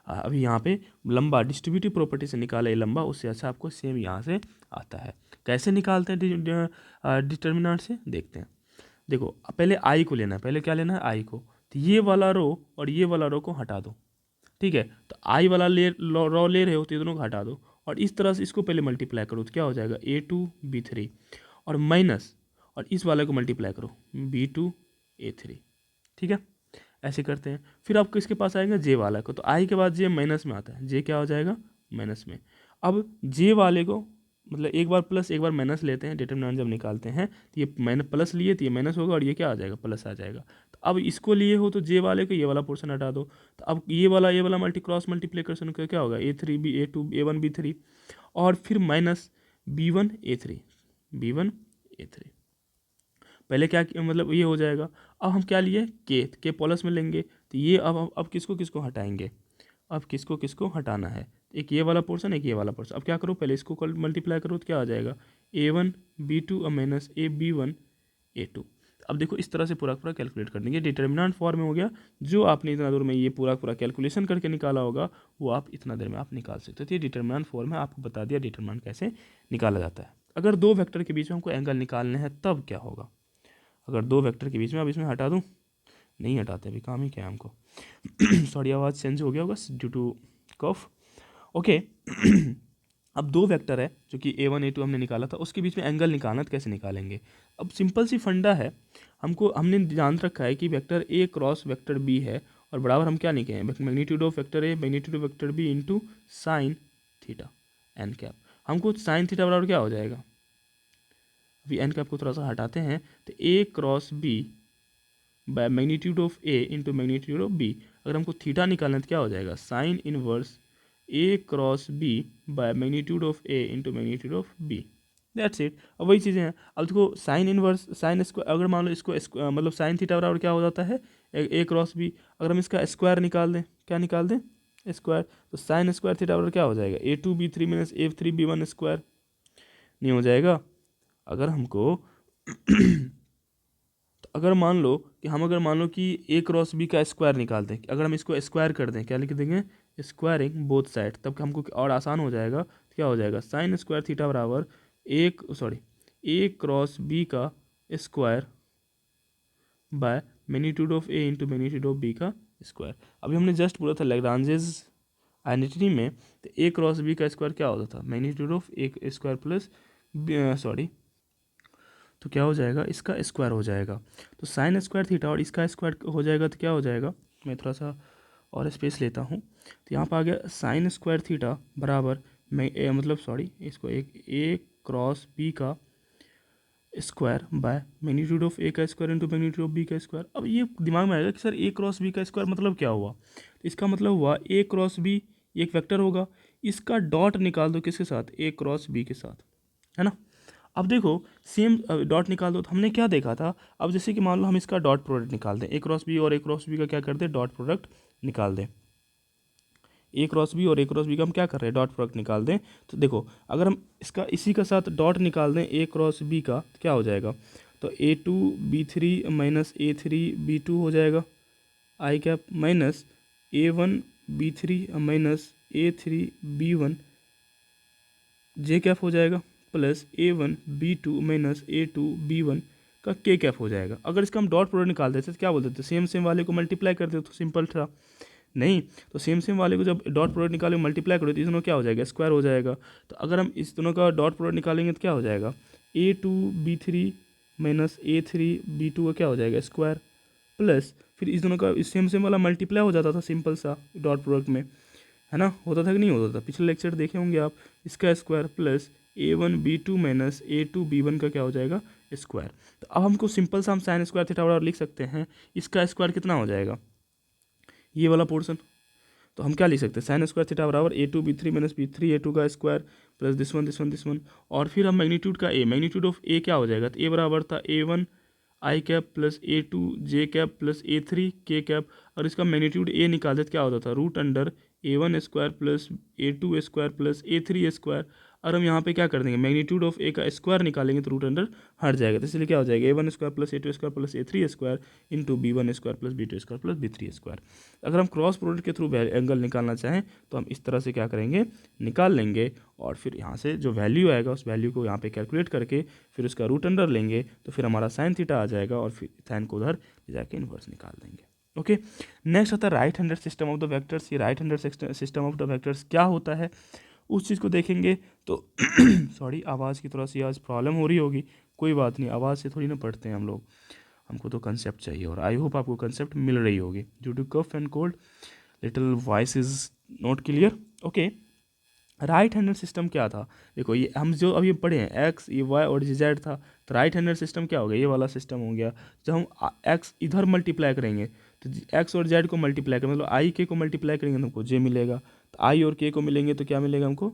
अभी यहाँ पे लंबा डिस्ट्रीब्यूटिव प्रॉपर्टी से निकाला है लंबा, उससे अच्छा आपको सेम यहाँ से आता है। कैसे निकालते हैं डिटरमिनेंट से, देखते हैं। देखो पहले आई को लेना है, पहले क्या लेना है आई को, तो ये वाला रो और ये वाला रो को हटा दो, ठीक है। तो आई वाला रो ले रहे हो तो ये दोनों को हटा दो और इस तरह से इसको पहले मल्टीप्लाई करो तो क्या हो जाएगा A2 B3 और माइनस और इस वाले को मल्टीप्लाई करो B2 A3, ठीक है। ऐसे करते हैं। फिर आपको इसके पास आएगा जे वाला को, तो आई के बाद जे माइनस में आता है, जे क्या हो जाएगा माइनस में। अब जे वाले को मतलब एक बार प्लस एक बार माइनस लेते हैं, डिटरमिनेंट जब निकालते हैं तो ये माइनस प्लस लिए तो ये माइनस होगा और ये क्या आ जाएगा प्लस आ जाएगा। तो अब इसको लिए हो तो जे वाले को ये वाला पोर्शन हटा दो, तो अब ये वाला क्रॉस मल्टीप्लिकेशन का क्या होगा A3 A1 B3 और फिर minus B1 A3 B1 A3। पहले क्या मतलब ये हो जाएगा। अब हम क्या लिए के प्लस में लेंगे, तो ये अब किसको किसको हटाएंगे, अब किसको किसको हटाना है, एक ये वाला पोर्शन एक ये वाला पोर्शन। अब क्या करो पहले इसको मल्टीप्लाई करो तो क्या आ जाएगा A1 B2 और माइनस B1 A2। अब देखो इस तरह से पूरा पूरा कैलकुलेट कर देंगे, डिटर्मिनेंट फॉर्म में हो गया। जो आपने इतना देर में ये पूरा पूरा कैलकुलेशन करके निकाला होगा वो आप इतना देर में आप निकाल सकते हो। तो ये डिटर्मिनेंट फॉर्म है, आपको बता दिया डिटर्मिनेंट कैसे निकाला जाता है। अगर दो वेक्टर के बीच में हमको एंगल निकालने हैं तब क्या होगा, अगर दो वेक्टर के बीच में, अब इसमें हटा दूँ, नहीं हटाते अभी काम ही क्या है हमको सॉरी आवाज़ चेंज हो गया होगा ड्यू टू कफ, ओके। अब दो वेक्टर है जो कि A1 A2 हमने निकाला था, उसके बीच में एंगल निकालना तो कैसे निकालेंगे। अब सिंपल सी फंडा है, हमने जान रखा है कि vector A cross vector B है और बराबर हम क्या लिखे हैं magnitude of vector A magnitude of vector B into sine theta N cap. हमको साइन थीटा बराबर क्या हो जाएगा, अभी एन कैप को थोड़ा सा हटाते हैं तो A cross B bye magnitude of A into magnitude of B। अगर हमको थीटा निकालना तो क्या हो जाएगा sine inverse A cross B bye magnitude of A into magnitude of B। That's it. अब वही चीज़ें हैं। अब देखो साइन इनवर्स साइन स्क्वायर, अगर मान लो इसको मतलब साइन थीटा बराबर क्या हो जाता है A क्रॉस B। अगर हम इसका स्क्वायर निकाल दें, क्या निकाल दें स्क्वायर, तो साइन स्क्वायर थीटा बराबर क्या हो जाएगा A2 B3 minus A3 B1 square, नहीं हो जाएगा। अगर हमको तो अगर मान लो कि A क्रॉस B का स्क्वायर निकालते हैं, अगर हम इसको स्क्वायर कर दें क्या लिख देंगे स्क्वायरिंग बोथ साइड, तब हमको और आसान हो जाएगा। तो क्या हो जाएगा साइन स्क्वायर थीटा बराबर A क्रॉस B का square by magnitude of A into magnitude of B का स्क्वायर। अभी हमने जस्ट बोला था लैग्रांजेस आइडेंटिटी में, तो A क्रॉस B का स्क्वायर क्या होता था magnitude of A square plus तो क्या हो जाएगा इसका स्क्वायर हो जाएगा। तो साइन स्क्वायर थीटा और इसका स्क्वायर हो जाएगा तो क्या हो जाएगा, मैं थोड़ा सा और स्पेस लेता हूँ। तो यहाँ पर आ गया साइन स्क्वायर थीटा बराबर इसको एक A क्रॉस B का square by magnitude of A का square into magnitude of B का स्क्वायर। अब ये दिमाग में आएगा कि सर A क्रॉस B का स्क्वायर मतलब क्या हुआ, तो इसका मतलब हुआ A क्रॉस B एक वेक्टर होगा, इसका डॉट निकाल दो किसके साथ A क्रॉस B के साथ, है ना। अब देखो सेम डॉट निकाल दो, तो हमने क्या देखा था। अब जैसे कि मान लो हम इसका डॉट प्रोडक्ट निकाल दें, A क्रॉस B और A क्रॉस B का क्या करते हैं डॉट प्रोडक्ट निकाल दें। A क्रॉस B और A क्रॉस B का हम क्या कर रहे हैं डॉट प्रोडक्ट निकाल दें। तो देखो अगर हम इसका इसी का साथ डॉट निकाल दें A क्रॉस B का तो क्या हो जाएगा, तो A2 B3 minus A3 B2 हो जाएगा i cap minus A1 B3 minus A3 B1 j cap हो जाएगा plus A1 B2 minus A2 B1 का के कैप हो जाएगा। अगर इसका हम डॉट प्रोडक्ट निकाल देते तो क्या बोलते थे सेम सेम वाले को मल्टीप्लाई कर देते तो सिंपल था, नहीं तो सेम सेम वाले को जब डॉट प्रोडक्ट निकाले मल्टीप्लाई करो तो इस दोनों क्या हो जाएगा स्क्वायर हो जाएगा। तो अगर हम इस दोनों का डॉट प्रोडक्ट निकालेंगे तो क्या हो जाएगा A2 B3 minus A3 B2 का क्या हो जाएगा स्क्वायर प्लस फिर इस दोनों का सेम सेम वाला मल्टीप्लाई हो जाता था सिंपल सा डॉट प्रोडक्ट में, है ना, होता था कि नहीं होता था, पिछले लेक्चर देखे होंगे आप। इसका square plus A1 B2 minus A2 B1 का क्या हो जाएगा स्क्वायर। तो अब हमको सिंपल सा हम साइन स्क्वायर थीटा बराबर लिख सकते हैं, इसका स्क्वायर कितना हो जाएगा ये वाला पोर्शन। तो हम क्या लिख सकते हैं साइन स्क्वायर थीटा बराबर A2 B3 minus B3 A2 का स्क्वायर प्लस दिस वन और फिर हम मैग्नीट्यूड का मैग्नीट्यूड ऑफ A क्या हो जाएगा, तो A बराबर था A1 आई कैप प्लस A2 जे कैप प्लस A3 के कैप, और इसका मैग्नीट्यूड A निकाल देते क्या होता था root under A1 square plus A2 square plus A3 square. और हम यहाँ पे क्या कर देंगे, मैग्नीट्यूड ऑफ ए का स्क्वायर निकालेंगे तो रूट अंडर हट जाएगा, तो इसलिए क्या हो जाएगा A1 square plus A2 square plus A3 square into B1 square plus B2 square plus B3 square. अगर हम क्रॉस प्रोडक्ट के थ्रू एंगल निकालना चाहें तो हम इस तरह से क्या करेंगे, निकाल लेंगे और फिर यहाँ से जो वैल्यू आएगा उस वैल्यू को यहाँ पे कैलकुलेट करके फिर उसका रूट अंडर लेंगे तो फिर हमारा साइन थीटा आ जाएगा और फिर साइन को उधर ले जाके इन्वर्स निकाल देंगे। ओके, नेक्स्ट आता है right handed system of the vectors. ये right handed system of the vectors क्या होता है उस चीज़ को देखेंगे तो सॉरी, आवाज़ की थोड़ा सी आज प्रॉब्लम हो रही होगी, कोई बात नहीं, आवाज़ से थोड़ी ना पढ़ते हैं हम लोग, हमको तो कंसेप्ट चाहिए और आई होप आपको कंसेप्ट मिल रही होगी। Due to cough and cold little voice is not clear. Okay, right handed system क्या था, देखो ये हम जो अभी पढ़े हैं एक्स ये वाई और जेड था, तो राइट हैंडेड सिस्टम क्या हो गया, ये वाला सिस्टम हो गया। जब हम एक्स इधर मल्टीप्लाई करेंगे तो एक्स और जेड को मल्टीप्लाई करेंगे, मतलब आई के को मल्टीप्लाई करेंगे तो हमको जे मिलेगा, तो आई और के को मिलेंगे तो क्या मिलेगा हमको,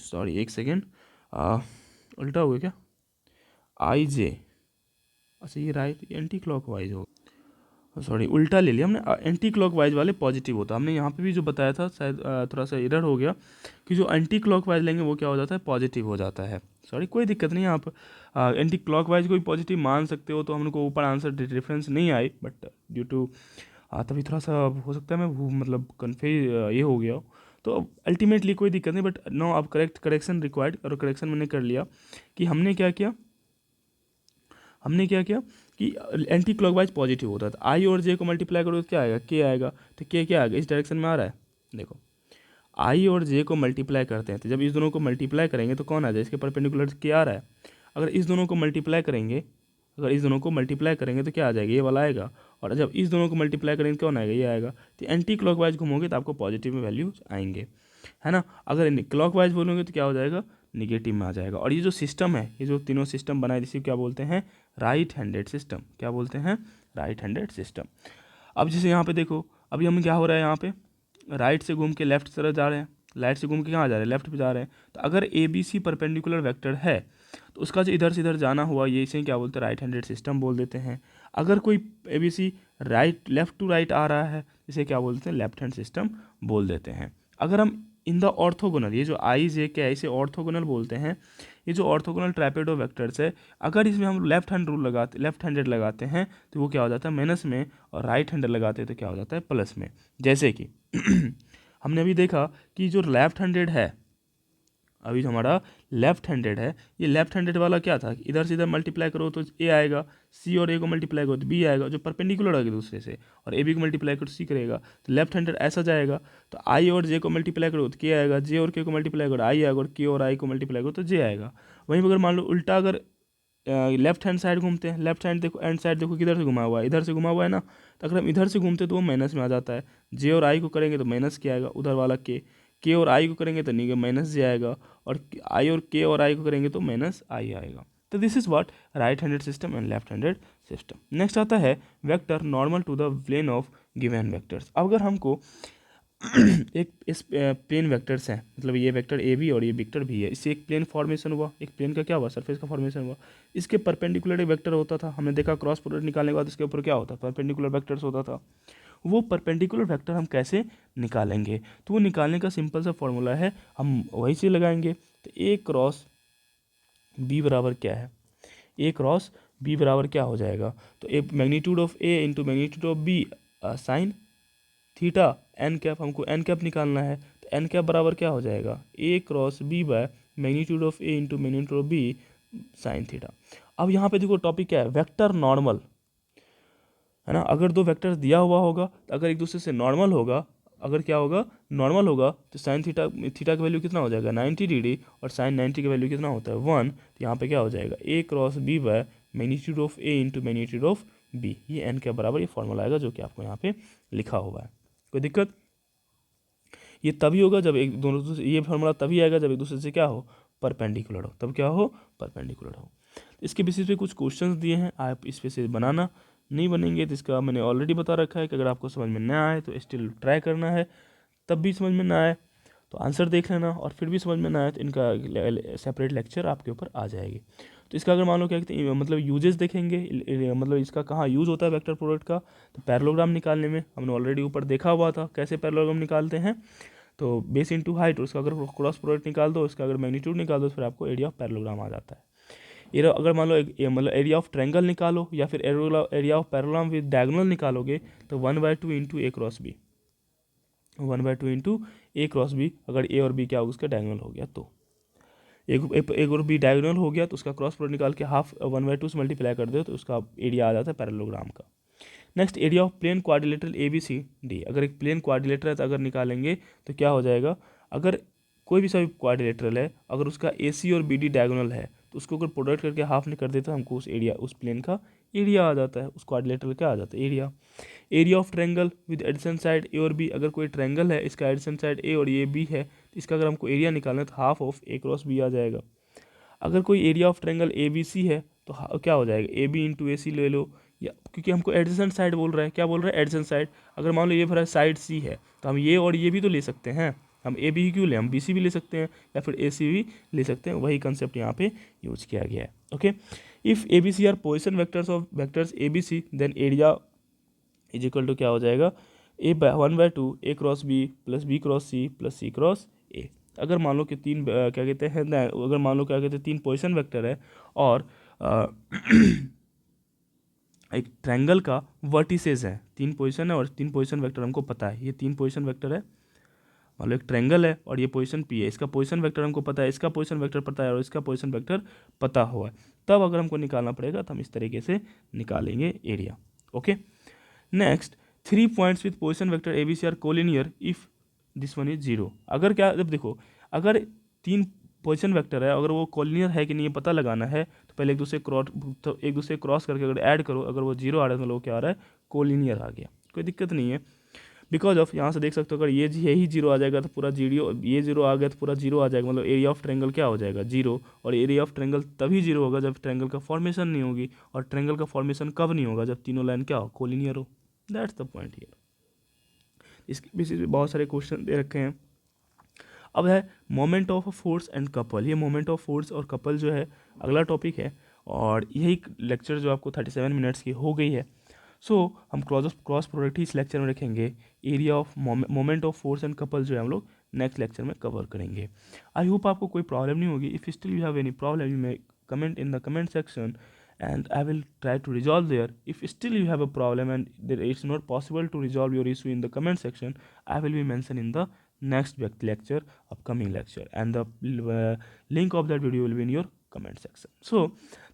सॉरी एक सेकेंड, उल्टा हो गया क्या, आई जे, अच्छा ये राइट एंटी क्लॉक वाइज हो, सॉरी उल्टा ले लिया हमने, एंटी क्लॉकवाइज वाले पॉजिटिव होता है। हमने यहाँ पे भी जो बताया था शायद थोड़ा सा एरर हो गया कि जो एंटी क्लॉकवाइज लेंगे वो क्या हो जाता है, पॉजिटिव हो जाता है। सॉरी कोई दिक्कत नहीं, आप एंटी क्लॉकवाइज को भी पॉजिटिव मान सकते हो, तो हमको ऊपर आंसर डिफरेंस नहीं आई, बट ड्यू टू तभी थोड़ा सा हो सकता है मैं मतलब कन्फ्यूज ये हो गया हो, तो अल्टीमेटली कोई दिक्कत नहीं, बट नो अब करेक्शन रिक्वायर्ड, और करेक्शन मैंने कर लिया कि हमने क्या किया कि एंटी क्लॉकवाइज पॉजिटिव होता था। आई और जे को मल्टीप्लाई करो तो क्या आएगा, के आएगा, तो के क्या आएगा, इस डायरेक्शन में आ रहा है। देखो आई और जे को मल्टीप्लाई करते हैं तो जब इस दोनों को मल्टीप्लाई करेंगे तो कौन आ जाए, इसके परपेंडिकुलर के आ रहा है। अगर इस दोनों को मल्टीप्लाई करेंगे तो क्या आ जाएगा, ये वाला आएगा, और जब इस दोनों को मल्टीप्लाई करेंगे कौन आएगा, ये आएगा। तो एंटी क्लॉकवाइज घूमोगे तो आपको पॉजिटिव में वैल्यूज आएंगे, है ना। अगर क्लॉकवाइज बोलोगे तो क्या हो जाएगा, निगेटिव में आ जाएगा। और ये जो सिस्टम है, ये जो तीनों सिस्टम बनाए इसी क्या बोलते हैं, राइट हैंडेड सिस्टम। क्या बोलते हैं, राइट हैंडेड सिस्टम। अब जैसे यहाँ पे देखो, अभी हम क्या हो रहा है, यहाँ पे राइट से घूम के लेफ्ट तरफ जा रहे हैं, राइट से घूम के कहाँ जा रहे हैं, लेफ्ट पे जा रहे हैं। तो अगर A B C perpendicular vector है तो उसका जो इधर से इधर जाना हुआ ये इसे क्या बोलते हैं, राइट हैंडेड सिस्टम बोल देते हैं। अगर कोई A B C right left to right आ रहा है इसे क्या बोलते हैं, लेफ्ट हैंड सिस्टम बोल देते हैं। अगर हम इन द ऑर्थोगोनल, ये जो आई जे के इसे ऑर्थोगोनल बोलते हैं, ये जो ऑर्थोगोनल ट्राइपेडो वेक्टर्स है, अगर इसमें हम लेफ्ट हैंडेड लगाते हैं तो वो क्या हो जाता है माइनस में, और राइट हैंडेड लगाते हैं तो क्या हो जाता है प्लस में। जैसे कि हमने अभी देखा कि जो लेफ्ट हैंडेड है, अभी जो हमारा लेफ्ट हैंडेड है, ये लेफ्ट हैंडेड वाला क्या था, इधर से इधर मल्टीप्लाई करो तो ए आएगा, सी और ए को मल्टीप्लाई करो तो बी आएगा, जो परपेंडिकुलर आएगा दूसरे से, और ए बी को मल्टीप्लाई करो तो सी करेगा, तो लेफ्ट हैंडेड ऐसा जाएगा। तो आई और जे को मल्टीप्लाई करो तो के आएगा, जे और के को मल्टीप्लाई करो आई आएगा, और के और आई को मल्टीप्लाई करो तो जे आएगा। वहीं अगर मान लो उल्टा, अगर लेफ्ट हैंड साइड घूमते हैं, लेफ्ट हैंड देखो एंड साइड देखो किधर से घुमा हुआ है, इधर से घुमा हुआ है ना, तो अगर हम इधर से घूमते तो वो माइनस में आ जाता है। जे और आई को करेंगे तो माइनस के आएगा, उधर वाला के और आई को करेंगे तो नहीं माइनस जे आएगा, और आई और के और आई को करेंगे तो माइनस आई आएगा। तो this is what right handed system and left handed system. Next आता है vector normal to the plane of given vectors. अगर हमको एक इस प्लेन वेक्टर्स हैं, मतलब ये वेक्टर ए भी और ये वेक्टर भी है, इससे एक प्लेन फॉर्मेशन हुआ, एक प्लेन का क्या हुआ, सरफेस का फॉर्मेशन हुआ। इसके परपेंडिकुलर एक वेक्टर होता था, हमने देखा क्रॉस प्रोडक्ट निकालने के बाद इसके ऊपर क्या होता, परपेंडिकुलर वेक्टर्स होता था। वो परपेंडिकुलर वेक्टर हम कैसे निकालेंगे, तो वो निकालने का सिंपल सा फॉर्मूला है, हम वही से लगाएंगे। तो ए क्रॉस बी बराबर क्या है, ए क्रॉस बी बराबर क्या हो जाएगा, तो A magnitude of A into magnitude of B sine theta N cap, हमको एन कैप निकालना है, तो एन कैप बराबर क्या हो जाएगा, A cross B by magnitude of A into magnitude of B sine theta. अब यहाँ पे देखो टॉपिक क्या है, वेक्टर नॉर्मल, है ना। अगर दो वेक्टर दिया हुआ होगा तो अगर एक दूसरे से नॉर्मल होगा, अगर क्या होगा, नॉर्मल होगा, तो साइन थीटा का वैल्यू कितना हो जाएगा 90 डिग्री, और साइन 90 का वैल्यू कितना होता है 1। तो यहाँ पे क्या हो जाएगा, A cross B by magnitude of A into magnitude of B, ये एन के बराबर ये फॉर्मूला आएगा जो कि आपको यहाँ पे लिखा हुआ है। कोई दिक्कत, ये तभी होगा जब एक दोनों, ये फॉर्मूला तभी आएगा जब एक दूसरे से क्या हो, परपेंडिकुलर हो, तब क्या हो, परपेंडिकुलर हो। इसके बेसिस पे कुछ क्वेश्चंस दिए हैं, आप इस पे से बनाना, नहीं बनेंगे तो इसका मैंने ऑलरेडी बता रखा है कि अगर आपको समझ में ना आए तो स्टिल ट्राई करना है, तब भी समझ में ना आए तो आंसर देख लेना, और फिर भी समझ में ना आए तो इनका सेपरेट लेक्चर आपके ऊपर आ जाएगी। तो इसका अगर मान लो क्या कहते हैं, मतलब यूजेस देखेंगे, मतलब इसका कहाँ यूज़ होता है वेक्टर प्रोडक्ट का, तो पैरेललोग्राम निकालने में हमने ऑलरेडी ऊपर देखा हुआ था कैसे पैरेललोग्राम निकालते हैं। तो बेस इंटू हाइट, उसका अगर क्रॉस प्रोडक्ट निकाल दो, उसका अगर मैग्नीट्यूड निकाल दो, तो फिर आपको एरिया ऑफ पैरेललोग्राम आ जाता है। एरिया अगर मान लो मतलब एरिया ऑफ ट्रायंगल निकालो या फिर area of parallelogram with diagonal निकालोगे, तो 1/2 into A cross B, 1/2 into A cross B, अगर ए और बी क्या होगा उसका डायगोनल हो गया तो एक और बी डायगोनल हो गया तो उसका क्रॉस प्रोडक्ट निकाल के हाफ 1/2 से मल्टीप्लाई कर दो तो उसका एरिया आ जाता है पैरेललोग्राम का। Next area of plane quadrilateral A B C D, अगर एक प्लेन क्वाड्रिलेटरल है तो अगर निकालेंगे तो क्या हो जाएगा, अगर कोई भी सभी क्वाड्रिलेटरल है, अगर उसका ए सी और बी डी डायगोनल है तो उसको अगर प्रोडक्ट करके हाफ नहीं कर देता हमको उस एरिया उस प्लेन का एरिया आ जाता है, उस क्वाड्रिलेटरल का आ जाता है area. Area of triangle with addition side A और बी, अगर कोई ट्रायंगल है इसका एडिशन साइड ए और ये बी है तो इसका अगर हमको एरिया निकालना है तो half of A cross B आ जाएगा। अगर कोई area of triangle A B C है तो क्या हो जाएगा, ए बी इंटू ए सी ले लो, या क्योंकि हमको एडजेसेंट साइड बोल रहा है, क्या बोल रहा है एडजेसेंट साइड। अगर मान लो ये भरा साइड सी है तो हम ये और ये भी तो ले सकते हैं, हम ए बी क्यों ले, हम बी सी भी ले सकते हैं या फिर ए सी भी ले सकते हैं, वही कंसेप्ट यहाँ पे यूज किया गया है। Okay, if A B C are position vectors of vectors A B C then area is equal to क्या हो जाएगा, A/1/2 A cross B plus B cross C plus C cross A. अगर मान लो कि तीन क्या कहते हैं ना, अगर मान लो क्या कहते हैं तीन पोजीशन वेक्टर है और एक ट्रायंगल का वर्टिसेस है, तीन पोजीशन है और तीन पोजीशन वेक्टर हमको पता है, ये तीन पोजीशन वेक्टर है। मान लो एक ट्रायंगल है और ये पोजीशन पी है, इसका पोजीशन वेक्टर हमको पता है, इसका पोजीशन वेक्टर पता है और इसका पोजीशन वेक्टर पता हुआ है, तब अगर हमको निकालना पड़ेगा तो हम इस तरीके से निकालेंगे area. Okay, next 3 points with position vector A B C are collinear if this one is zero. अगर क्या, जब देखो अगर तीन पोजिशन वेक्टर है, अगर वो कोलिनियर है कि नहीं ये पता लगाना है तो पहले एक दूसरे क्रॉस करके अगर ऐड करो, अगर वो जीरो आ रहा है तो मतलब क्या आ रहा है, कोलिनियर आ गया, कोई दिक्कत नहीं है। बिकॉज ऑफ यहाँ से देख सकते हो अगर यही जीरो आ जाएगा तो पूरा जीरो, ये जीरो आ गया तो पूरा जीरो आ जाएगा, मतलब एरिया ऑफ ट्रायंगल क्या हो जाएगा, जीरो। और एरिया ऑफ ट्रायंगल तभी जीरो होगा जब ट्रायंगल का फॉर्मेशन नहीं होगी, और ट्रायंगल का फॉर्मेशन कब नहीं होगा, जब तीनों लाइन क्या हो, कोलिनियर हो। That's the point here. इसके बेसिस पे बहुत सारे क्वेश्चन दे रखे हैं। अब है moment of force and couple, ये मोमेंट ऑफ फोर्स और कपल जो है अगला टॉपिक है, और यही लेक्चर जो आपको 37 मिनट्स की हो गई है। सो हम क्रॉस प्रोडक्ट ही इस लेक्चर में रखेंगे, area of moment of force and couple जो है हम लोग नेक्स्ट लेक्चर में कवर करेंगे। आई होप आपको कोई प्रॉब्लम नहीं होगी। If still you have any problem you may comment in the comment section and I will try to resolve there. If still you have a problem and it's not possible to resolve your issue in the comment section, I will be mentioned in the next lecture, upcoming lecture, and the link of that video will be in your comment section. So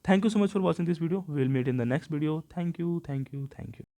thank you so much for watching this video. We will meet in the next video. Thank you, thank you, thank you.